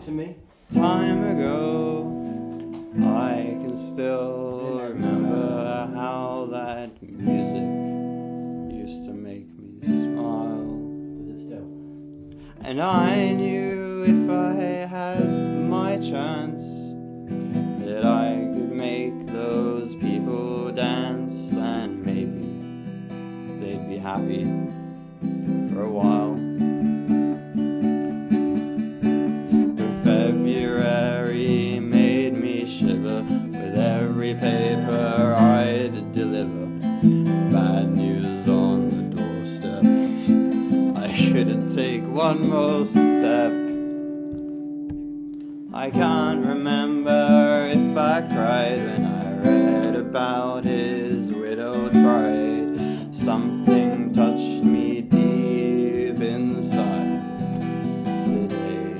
to me. Time ago, I can still remember how that music used to make me smile. Does it still? And I knew if I had my chance that I could make those people dance, and maybe they'd be happy for a while. But February made me shiver with every paper I'd deliver. Bad news on the doorstep. I couldn't take one more step. I can't remember if I cried when I read about his widowed bride. Something touched me deep inside the day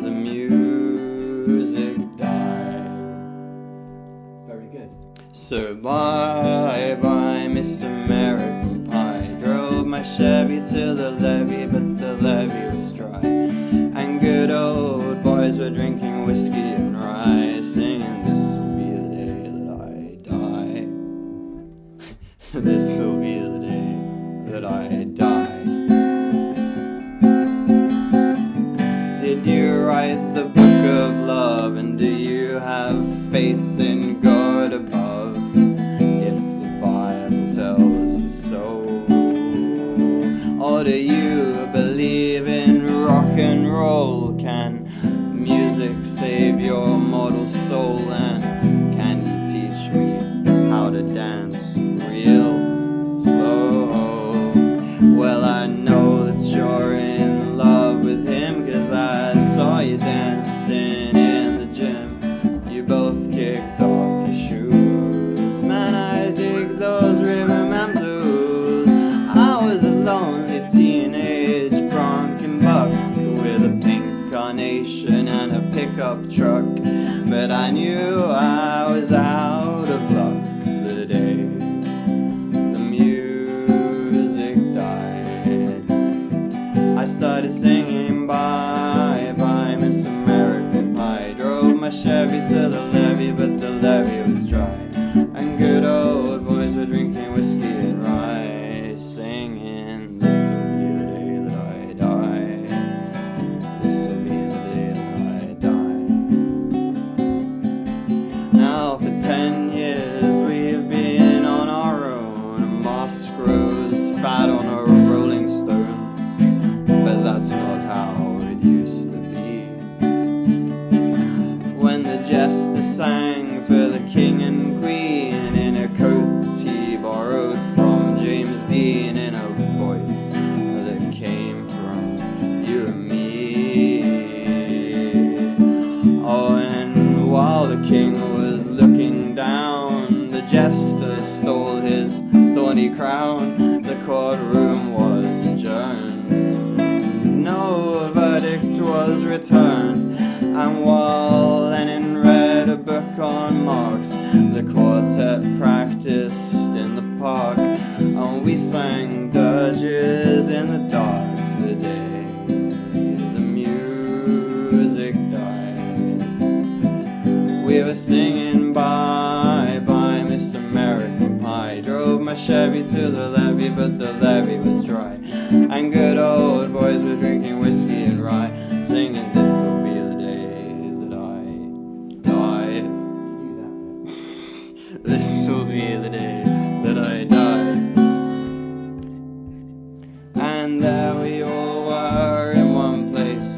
the music died. Very good. So bye bye, Miss American Pie. Drove my Chevy to the levee, but the levee was dry. And good old boys were drinking whiskey and rye, singing, "This will be the day that I die. This will be the day that I die." Did you write the book of love, and do you have faith in God above? If the Bible tells you so, or do you believe in rock and roll? Can music save your mortal soul? And can you teach me how to dance real slow? Well, I know that you're in love with him, 'cause I saw you dancing in the gym. You both kicked off your shoes. Man, I dig those rhythm and blues. I was a lonely teenage bronc buck with a pink carnation and a pickup truck, but I knew I was out of luck the day the music died. I started singing "Bye Bye, Miss American Pie." Drove my Chevy to the levee, but the levee was dry. And good old boys were drinking whiskey and rye, singing, "This will be the day that I die. This will be the day that I die." Now for 10 years we've been on our own. Moss grows fat on a rolling stone, but that's not how it used to be. When the jester sang for the king and queen in a coat he borrowed from James Dean, in a voice that came from you and me. Oh, and while the king was looking down, the jester stole his thorny crown. The courtroom was adjourned. No verdict was returned. And while Lenin read a book on Marx, the quartet practiced in the park, and we sang dirges in the dark the day the music died. We were singing "Bye Bye, Miss American Pie." Drove my Chevy to the levee, but the levee was dry. And good old boys were drinking whiskey and rye, singing, "This will be the day that I die." This will be the day that I die. And there we all were in one place,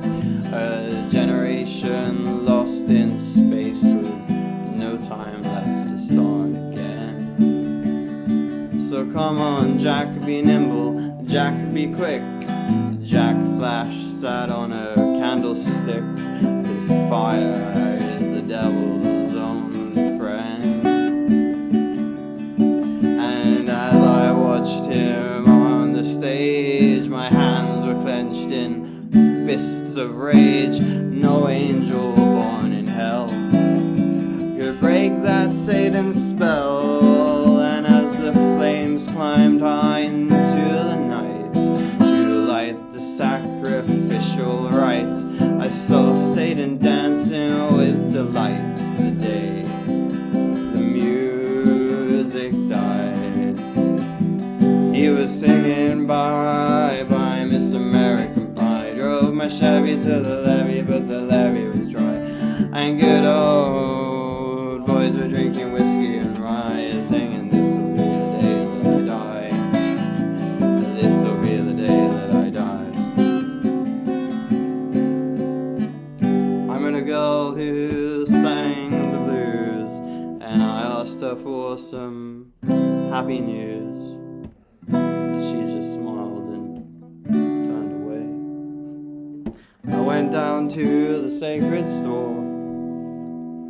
a generation lost in space with no time left to start again. So come on, Jack, be nimble, Jack, be quick. Jack Flash sat on a candlestick. His fire is the devil's only friend. And as I watched him on the stage, my hands were clenched in fists of rage. No angel born in hell could break that Satan spell. And as the flames climbed high into the night to light the sacrificial rite, I saw Satan dancing with delight the day the music died. He was singing bye bye Miss American Pie. Drove my Chevy to the levee, but the levee was dry. And good old boys were drinking whiskey and rye, singing this'll be the day that I die. This'll be the day that I die. I met a girl who sang the blues, and I asked her for some happy news, but she just smiled and turned away. I went down to the sacred store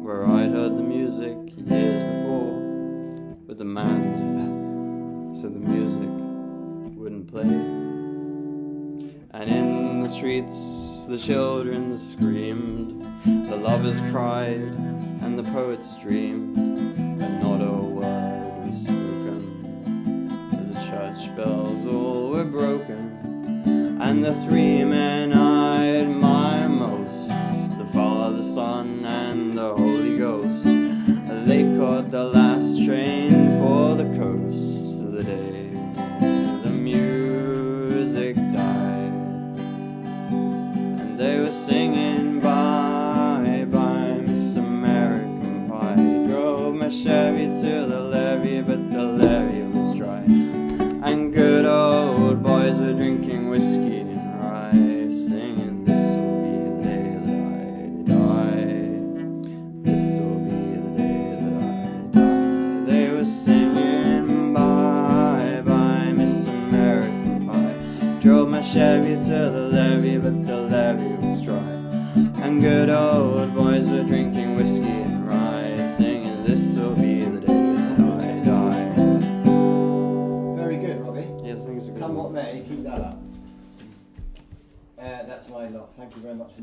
where I'd heard the music years before, but the man there said the music wouldn't play. And in the streets the children screamed, the lovers cried, and the poets dreamed, but not a word was spoken. The church bells all were broken, and the three men I admire most, the Father, the Son, and the Holy Ghost, they caught the last train for the coast the day the music died. And they were singing bye bye Miss American Pie. Drove my Chevy to the levee, but the levee was dry. And good old boys were drinking whiskey and rye, singing this'll be the day that I die. This'll be the day that I die. They were singing bye bye Miss American Pie. Drove my Chevy to the levee, but the levee was dry. And good old boys were drinking whiskey and rye, singing this'll be the day that I die. Very good, Robbie. Yes, things are good. Come what may, keep that up. That's my lot. Thank you very much for